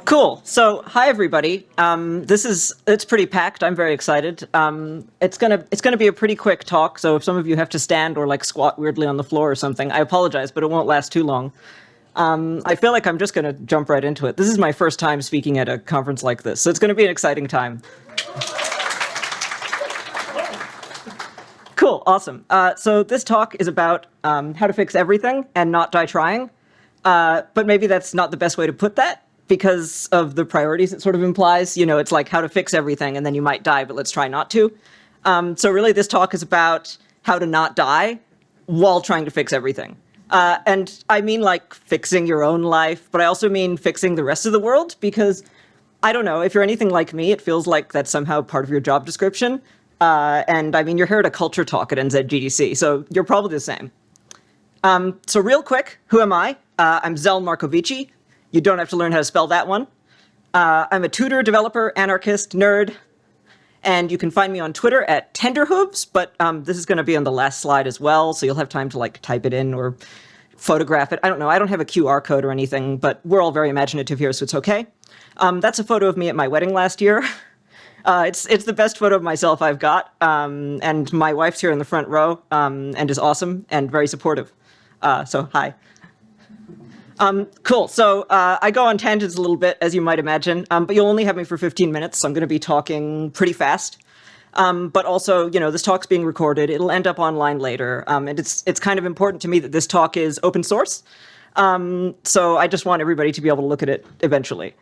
Cool. So, hi everybody. It's pretty packed. I'm very excited. It's gonna be a pretty quick talk. So if some of you have to stand or like squat weirdly on the floor or something, I apologize, but it won't last too long. I feel like I'm just gonna jump right into it. This is my first time speaking at a conference like this, so it's gonna be an exciting time. Cool. Awesome. So this talk is about how to fix everything and not die trying. But maybe that's not the best way to put that, because of the priorities it sort of implies. You know, it's like how to fix everything and then you might die, but let's try not to. So really this talk is about how to not die while trying to fix everything. And I mean like fixing your own life, but I also mean fixing the rest of the world, because I don't know, if you're anything like me, it feels like that's somehow part of your job description. And I mean, you're here at a culture talk at NZGDC, so you're probably the same. So real quick, who am I? I'm Zelle Marcovicci. You don't have to learn how to spell that one. I'm a tutor, developer, anarchist, nerd, and you can find me on Twitter at Tenderhooves, but this is going to be on the last slide as well, so you'll have time to like type it in or photograph it. I don't know, I don't have a QR code or anything, but we're all very imaginative here, so it's okay. That's a photo of me at my wedding last year. It's the best photo of myself I've got, and my wife's here in the front row, and is awesome and very supportive. So hi. Cool. So I go on tangents a little bit, as you might imagine, but you'll only have me for 15 minutes, so I'm going to be talking pretty fast. But also, you know, this talk's being recorded. It'll end up online later, and it's kind of important to me that this talk is open source. So I just want everybody to be able to look at it eventually.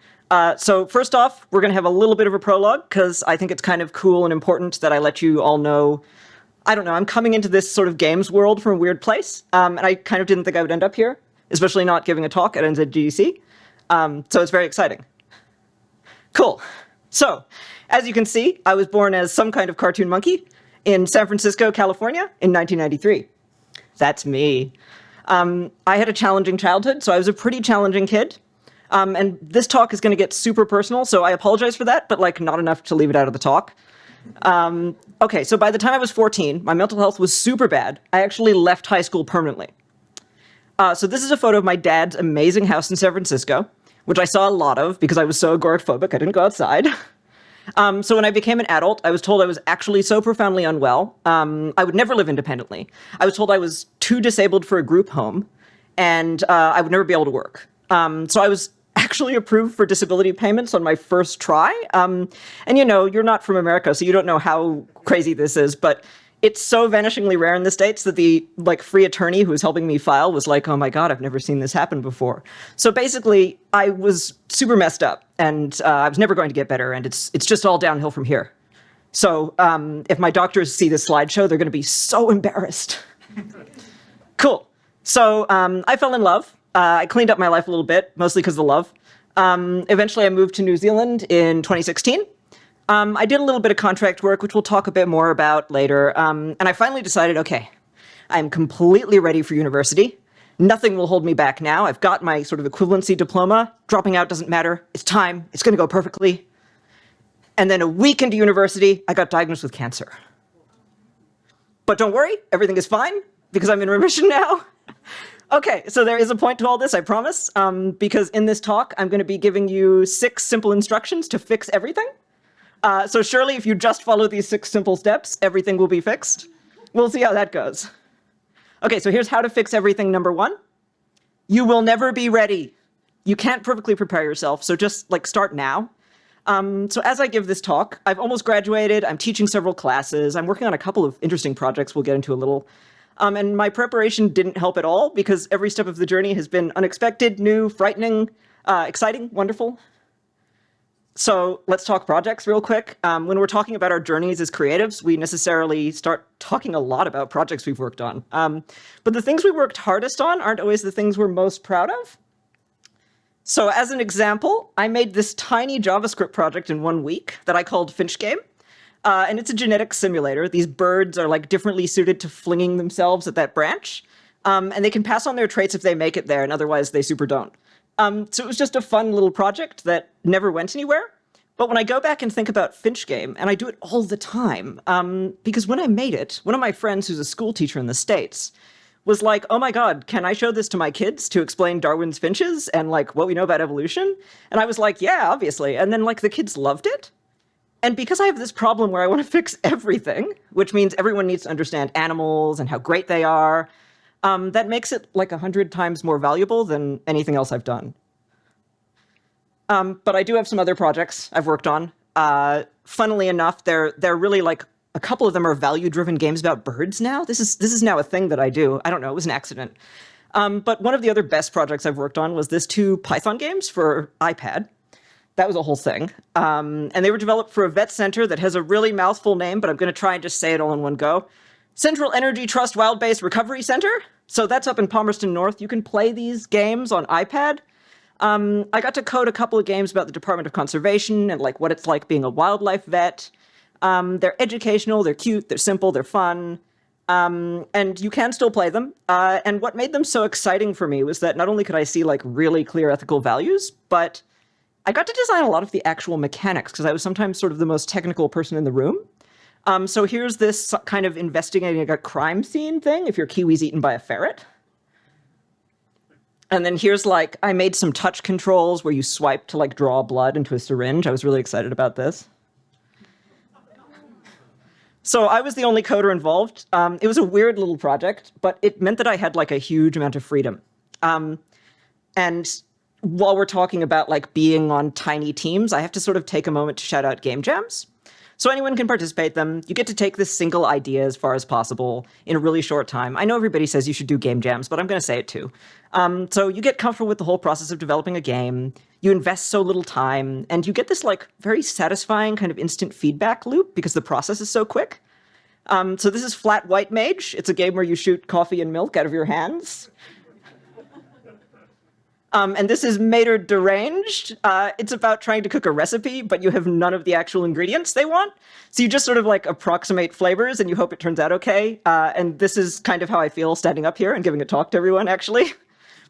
So first off, we're going to have a little bit of a prologue, because I think it's kind of cool and important that I let you all know. I don't know, I'm coming into this sort of games world from a weird place, and I kind of didn't think I would end up here, especially not giving a talk at NZGDC. So it's very exciting. Cool. So, as you can see, I was born as some kind of cartoon monkey in San Francisco, California in 1993. That's me. I had a challenging childhood, so I was a pretty challenging kid. And this talk is going to get super personal, so I apologize for that, but like not enough to leave it out of the talk. Okay, so by the time I was 14, my mental health was super bad. I actually left high school permanently. So this is a photo of my dad's amazing house in San Francisco, which I saw a lot of because I was so agoraphobic I didn't go outside. So when I became an adult, I was told I was actually so profoundly unwell, I would never live independently. I was told I was too disabled for a group home, and I would never be able to work. So I was actually approved for disability payments on my first try. And you know, you're not from America, so you don't know how crazy this is, but it's so vanishingly rare in the States that the like free attorney who was helping me file was like, oh my God, I've never seen this happen before. So basically, I was super messed up, and I was never going to get better, and it's just all downhill from here. So if my doctors see this slideshow, they're going to be so embarrassed. Cool. So I fell in love. I cleaned up my life a little bit, mostly because of the love. Eventually, I moved to New Zealand in 2016. I did a little bit of contract work, which we'll talk a bit more about later. And I finally decided, okay, I'm completely ready for university. Nothing will hold me back now. I've got my sort of equivalency diploma. Dropping out doesn't matter. It's time. It's going to go perfectly. And then a week into university, I got diagnosed with cancer. But don't worry, everything is fine, because I'm in remission now. Okay, so there is a point to all this, I promise, because in this talk, I'm going to be giving you 6 simple instructions to fix everything. So surely if you just follow these 6 simple steps, everything will be fixed. We'll see how that goes. Okay, so here's how to fix everything number 1. You will never be ready. You can't perfectly prepare yourself, so just like start now. So as I give this talk, I've almost graduated, I'm teaching several classes, I'm working on a couple of interesting projects we'll get into a little. And my preparation didn't help at all, because every step of the journey has been unexpected, new, frightening, exciting, wonderful. So let's talk projects real quick. When we're talking about our journeys as creatives, we necessarily start talking a lot about projects we've worked on. But the things we worked hardest on aren't always the things we're most proud of. So as an example, I made this tiny JavaScript project in 1 week that I called Finch Game. And it's a genetic simulator. These birds are like differently suited to flinging themselves at that branch. And they can pass on their traits if they make it there, and otherwise they super don't. So it was just a fun little project that never went anywhere. But when I go back and think about Finch Game, and I do it all the time, because when I made it, one of my friends who's a school teacher in the States was like, oh my God, can I show this to my kids to explain Darwin's finches and like what we know about evolution? And I was like, yeah, obviously. And then like the kids loved it. And because I have this problem where I want to fix everything, which means everyone needs to understand animals and how great they are, that makes it like 100 times more valuable than anything else I've done. But I do have some other projects I've worked on. Funnily enough, they're really like, a couple of them are value-driven games about birds now. This is now a thing that I do. I don't know, it was an accident. But one of the other best projects I've worked on was this 2 Python games for iPad. That was a whole thing. And they were developed for a vet center that has a really mouthful name, but I'm going to try and just say it all in one go. Central Energy Trust Wild-Based Recovery Center. So that's up in Palmerston North. You can play these games on iPad. I got to code a couple of games about the Department of Conservation and like what it's like being a wildlife vet. They're educational, they're cute, they're simple, they're fun. And you can still play them. And what made them so exciting for me was that not only could I see like really clear ethical values, but I got to design a lot of the actual mechanics because I was sometimes sort of the most technical person in the room. So here's this kind of investigating a crime scene thing if your kiwi's eaten by a ferret. And then here's like, I made some touch controls where you swipe to like draw blood into a syringe. I was really excited about this. So I was the only coder involved. It was a weird little project, but it meant that I had like a huge amount of freedom. And while we're talking about like being on tiny teams, I have to sort of take a moment to shout out game jams. So anyone can participate them. You get to take this single idea as far as possible in a really short time. I know everybody says you should do game jams, but I'm going to say it too. So you get comfortable with the whole process of developing a game. You invest so little time, and you get this like very satisfying kind of instant feedback loop because the process is so quick. So this is Flat White Mage. It's a game where you shoot coffee and milk out of your hands. And this is Mater Deranged. It's about trying to cook a recipe, but you have none of the actual ingredients they want. So you just sort of like approximate flavors and you hope it turns out okay. And this is kind of how I feel standing up here and giving a talk to everyone, actually.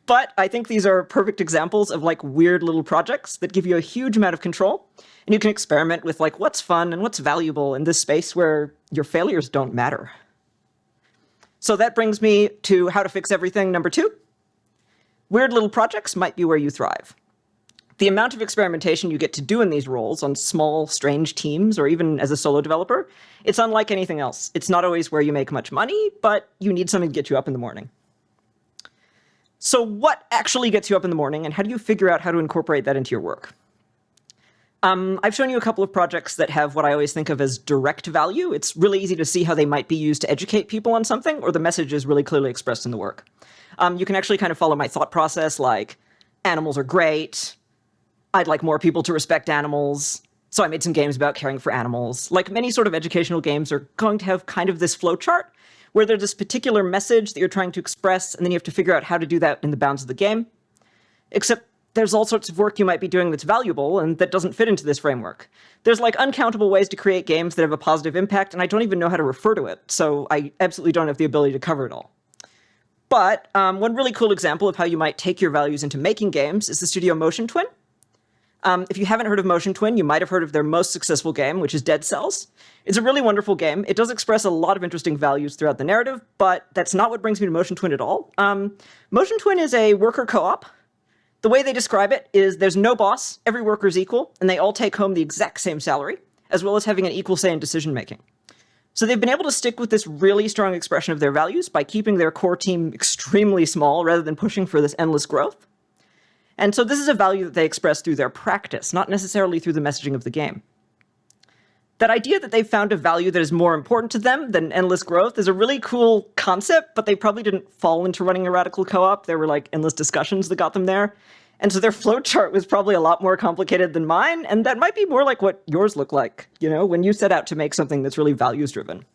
But I think these are perfect examples of like weird little projects that give you a huge amount of control. And you can experiment with like what's fun and what's valuable in this space where your failures don't matter. So that brings me to how to fix everything number 2. Weird little projects might be where you thrive. The amount of experimentation you get to do in these roles on small, strange teams, or even as a solo developer, it's unlike anything else. It's not always where you make much money, but you need something to get you up in the morning. So what actually gets you up in the morning, and how do you figure out how to incorporate that into your work? I've shown you a couple of projects that have what I always think of as direct value. It's really easy to see how they might be used to educate people on something, or the message is really clearly expressed in the work. You can actually kind of follow my thought process, like animals are great. I'd like more people to respect animals. So I made some games about caring for animals. Like many sort of educational games are going to have kind of this flow chart where there's this particular message that you're trying to express, and then you have to figure out how to do that in the bounds of the game. Except there's all sorts of work you might be doing that's valuable and that doesn't fit into this framework. There's like uncountable ways to create games that have a positive impact, and I don't even know how to refer to it. So I absolutely don't have the ability to cover it all. But one really cool example of how you might take your values into making games is the studio Motion Twin. If you haven't heard of Motion Twin, you might have heard of their most successful game, which is Dead Cells. It's a really wonderful game. It does express a lot of interesting values throughout the narrative, but that's not what brings me to Motion Twin at all. Motion Twin is a worker co-op. The way they describe it is there's no boss, every worker is equal, and they all take home the exact same salary, as well as having an equal say in decision-making. So they've been able to stick with this really strong expression of their values by keeping their core team extremely small rather than pushing for this endless growth. And so this is a value that they express through their practice, not necessarily through the messaging of the game. That idea that they've found a value that is more important to them than endless growth is a really cool concept, but they probably didn't fall into running a radical co-op. There were like endless discussions that got them there. And so their flowchart was probably a lot more complicated than mine, and that might be more like what yours look like, you know, when you set out to make something that's really values-driven.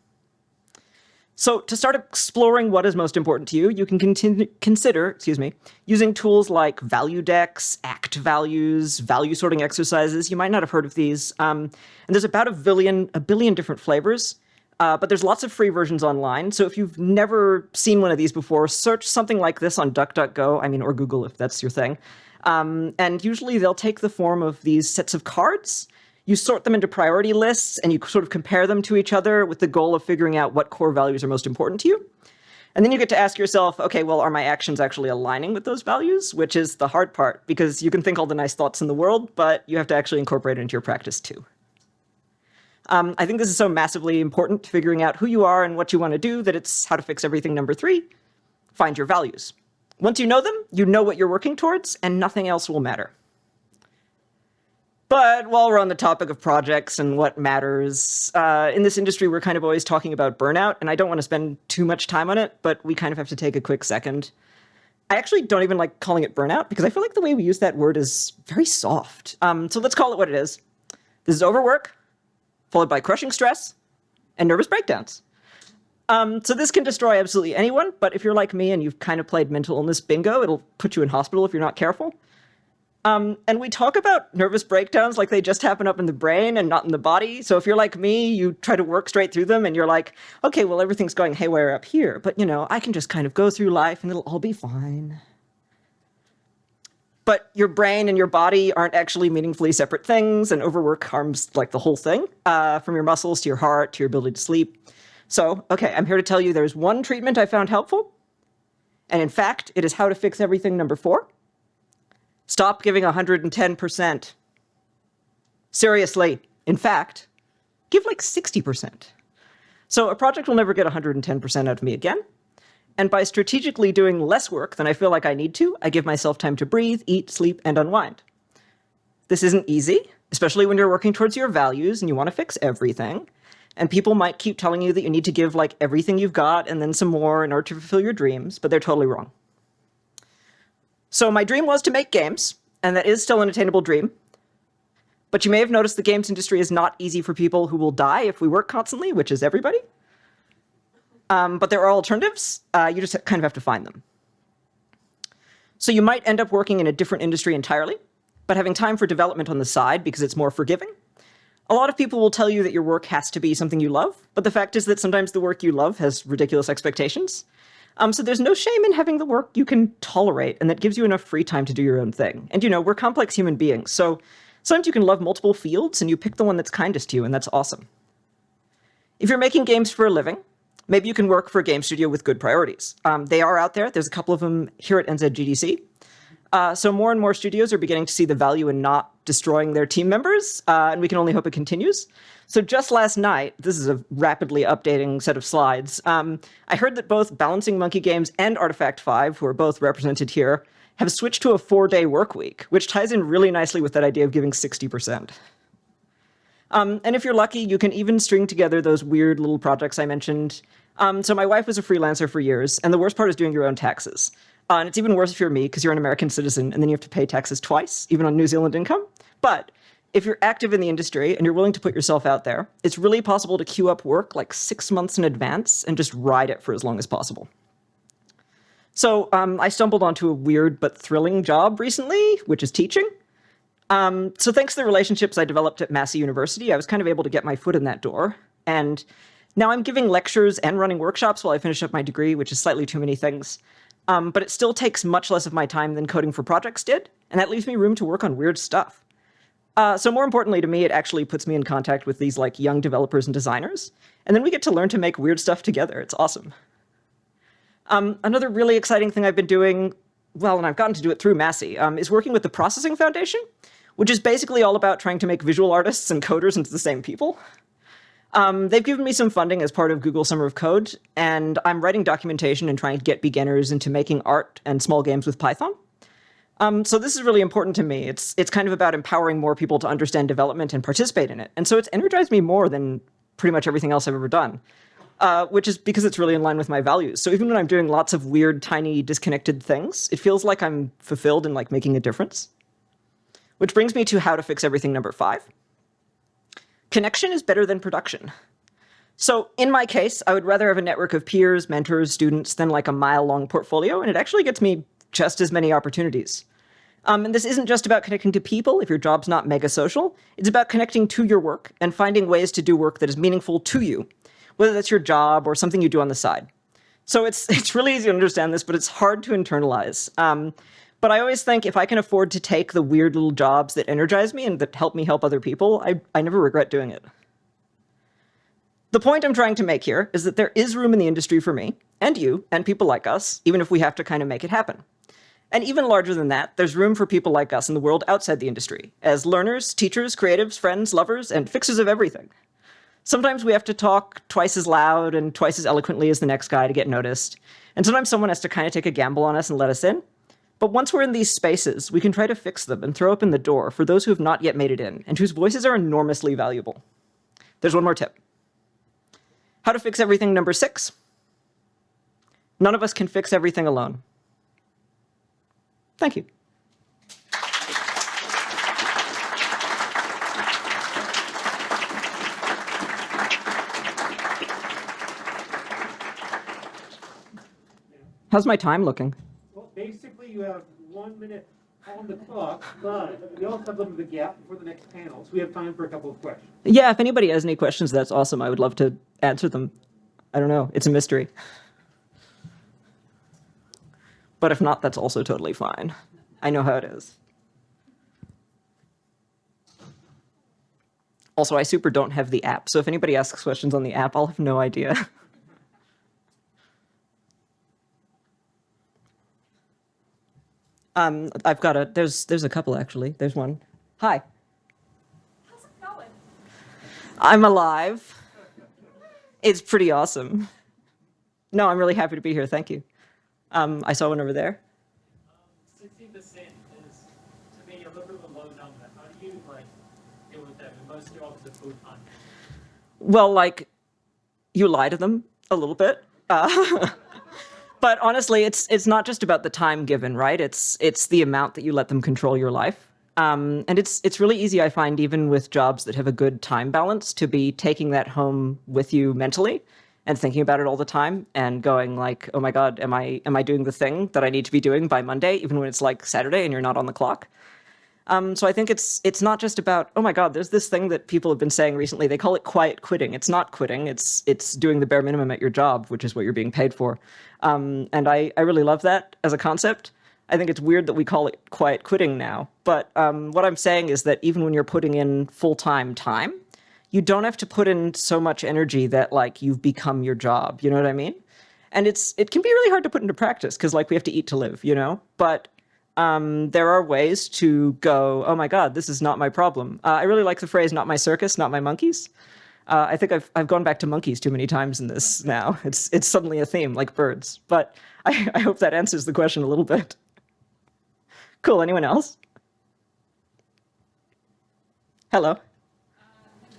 So to start exploring what is most important to you, you can consider using tools like value decks, act values, value sorting exercises. You might not have heard of these. And there's about a billion different flavors, but there's lots of free versions online. So if you've never seen one of these before, search something like this on DuckDuckGo, or Google if that's your thing. And usually they'll take the form of these sets of cards. You sort them into priority lists, and you sort of compare them to each other with the goal of figuring out what core values are most important to you. And then you get to ask yourself, okay, well, are my actions actually aligning with those values? Which is the hard part, because you can think all the nice thoughts in the world, but you have to actually incorporate it into your practice too. I think this is so massively important to figuring out who you are and what you want to do that it's how to fix everything number 3, find your values. Once you know them, you know what you're working towards, and nothing else will matter. But while we're on the topic of projects and what matters, in this industry, we're kind of always talking about burnout, and I don't want to spend too much time on it, but we kind of have to take a quick second. I actually don't even like calling it burnout, because I feel like the way we use that word is very soft. So let's call it what it is. This is overwork, followed by crushing stress and nervous breakdowns. So this can destroy absolutely anyone, but if you're like me and you've kind of played mental illness bingo, it'll put you in hospital if you're not careful. And we talk about nervous breakdowns like they just happen up in the brain and not in the body. So if you're like me, you try to work straight through them and you're like, okay, well, everything's going haywire up here, but I can just kind of go through life and it'll all be fine. But your brain and your body aren't actually meaningfully separate things, and overwork harms like the whole thing, from your muscles to your heart to your ability to sleep. So, okay, I'm here to tell you there's one treatment I found helpful, and in fact, it is how to fix everything number 4. Stop giving 110%. Seriously, in fact, give like 60%. So a project will never get 110% out of me again. And by strategically doing less work than I feel like I need to, I give myself time to breathe, eat, sleep, and unwind. This isn't easy, especially when you're working towards your values and you want to fix everything. And people might keep telling you that you need to give like everything you've got and then some more in order to fulfill your dreams, but they're totally wrong. So my dream was to make games, and that is still an attainable dream. But you may have noticed the games industry is not easy for people who will die if we work constantly, which is everybody. But there are alternatives. You just kind of have to find them. So you might end up working in a different industry entirely, but having time for development on the side because it's more forgiving. A lot of people will tell you that your work has to be something you love, but the fact is that sometimes the work you love has ridiculous expectations. So there's no shame in having the work you can tolerate, and that gives you enough free time to do your own thing. And we're complex human beings, so sometimes you can love multiple fields, and you pick the one that's kindest to you, and that's awesome. If you're making games for a living, maybe you can work for a game studio with good priorities. They are out there. There's a couple of them here at NZGDC. So more and more studios are beginning to see the value in not destroying their team members, and we can only hope it continues. So just last night, this is a rapidly updating set of slides, I heard that both Balancing Monkey Games and Artifact 5, who are both represented here, have switched to a 4-day work week, which ties in really nicely with that idea of giving 60%. And if you're lucky, you can even string together those weird little projects I mentioned. So my wife was a freelancer for years, and the worst part is doing your own taxes. And it's even worse if you're me, because you're an American citizen, and then you have to pay taxes twice, even on New Zealand income. But if you're active in the industry and you're willing to put yourself out there, it's really possible to queue up work like 6 months in advance and just ride it for as long as possible. So I stumbled onto a weird but thrilling job recently, which is teaching. So thanks to the relationships I developed at Massey University, I was kind of able to get my foot in that door. And now I'm giving lectures and running workshops while I finish up my degree, which is slightly too many things. But it still takes much less of my time than coding for projects did, and that leaves me room to work on weird stuff. So more importantly to me, it actually puts me in contact with these like young developers and designers, and then we get to learn to make weird stuff together. It's awesome. Another really exciting thing I've been doing, well, and I've gotten to do it through Massey, is working with the Processing Foundation, which is basically all about trying to make visual artists and coders into the same people. They've given me some funding as part of Google Summer of Code, and I'm writing documentation and trying to get beginners into making art and small games with Python. So this is really important to me. It's kind of about empowering more people to understand development and participate in it. And so it's energized me more than pretty much everything else I've ever done, which is because it's really in line with my values. So even when I'm doing lots of weird, tiny, disconnected things, it feels like I'm fulfilled in like making a difference. Which brings me to how to fix everything number 5. Connection is better than production. So in my case, I would rather have a network of peers, mentors, students than like a mile-long portfolio, and it actually gets me just as many opportunities. And this isn't just about connecting to people if your job's not mega social. It's about connecting to your work and finding ways to do work that is meaningful to you, whether that's your job or something you do on the side. So it's really easy to understand this, but it's hard to internalize. But I always think if I can afford to take the weird little jobs that energize me and that help me help other people, I never regret doing it. The point I'm trying to make here is that there is room in the industry for me, and you, and people like us, even if we have to kind of make it happen. And even larger than that, there's room for people like us in the world outside the industry, as learners, teachers, creatives, friends, lovers, and fixers of everything. Sometimes we have to talk twice as loud and twice as eloquently as the next guy to get noticed, and sometimes someone has to kind of take a gamble on us and let us in. But once we're in these spaces, we can try to fix them and throw open the door for those who have not yet made it in, and whose voices are enormously valuable. There's one more tip. How to fix everything number 6. None of us can fix everything alone. Thank you. How's my time looking? Well, basically, you have 1 minute on the clock, but we also have a bit of a gap before the next panel, so we have time for a couple of questions. Yeah, if anybody has any questions, that's awesome. I would love to answer them. I don't know. It's a mystery. But if not, that's also totally fine. I know how it is. Also, I super don't have the app, so if anybody asks questions on the app, I'll have no idea. I've got there's a couple actually. There's one. Hi. How's it going? I'm alive. It's pretty awesome. No, I'm really happy to be here. Thank you. I saw one over there. 60% is, to me, a little bit of a low number. How do you deal with that? Most jobs are full time. Well, you lie to them a little bit. But honestly, it's not just about the time given, right? It's the amount that you let them control your life. And it's really easy, I find, even with jobs that have a good time balance, to be taking that home with you mentally and thinking about it all the time and going like, oh my God, am I doing the thing that I need to be doing by Monday, even when it's like Saturday and you're not on the clock? So I think it's not just about, oh my God, there's this thing that people have been saying recently. They call it quiet quitting. It's not quitting. It's doing the bare minimum at your job, which is what you're being paid for. And I really love that as a concept. I think it's weird that we call it quiet quitting now. But what I'm saying is that even when you're putting in full-time time, you don't have to put in so much energy that you've become your job. You know what I mean? And it can be really hard to put into practice because we have to eat to live, But there are ways to go, oh my God, this is not my problem. I really like the phrase, not my circus, not my monkeys. I think I've gone back to monkeys too many times in this now. It's suddenly a theme, like birds. But I hope that answers the question a little bit. Cool, anyone else? Hello. Have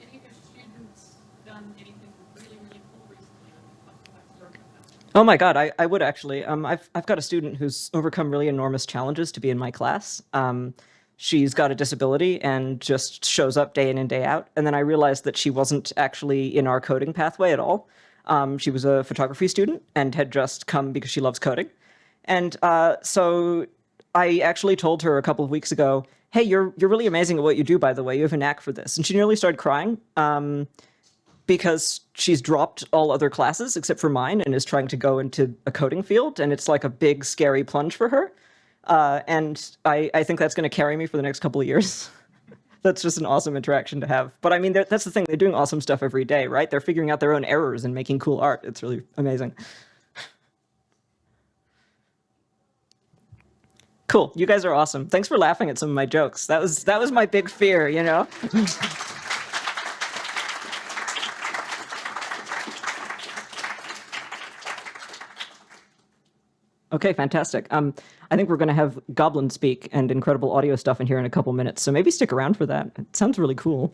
any of your students done anything really, really cool recently? Oh my God, I would actually. I've got a student who's overcome really enormous challenges to be in my class. She's got a disability and just shows up day in and day out. And then I realized that she wasn't actually in our coding pathway at all. She was a photography student and had just come because she loves coding. And so I actually told her a couple of weeks ago, hey, you're really amazing at what you do, by the way. You have a knack for this. And she nearly started crying. Because she's dropped all other classes except for mine and is trying to go into a coding field, and it's like a big, scary plunge for her. And I think that's going to carry me for the next couple of years. That's just an awesome interaction to have. But I mean, that's the thing. They're doing awesome stuff every day, right? They're figuring out their own errors and making cool art. It's really amazing. Cool. You guys are awesome. Thanks for laughing at some of my jokes. That was my big fear, Okay, fantastic. I think we're going to have Goblin speak and incredible audio stuff in here in a couple minutes, so maybe stick around for that. It sounds really cool.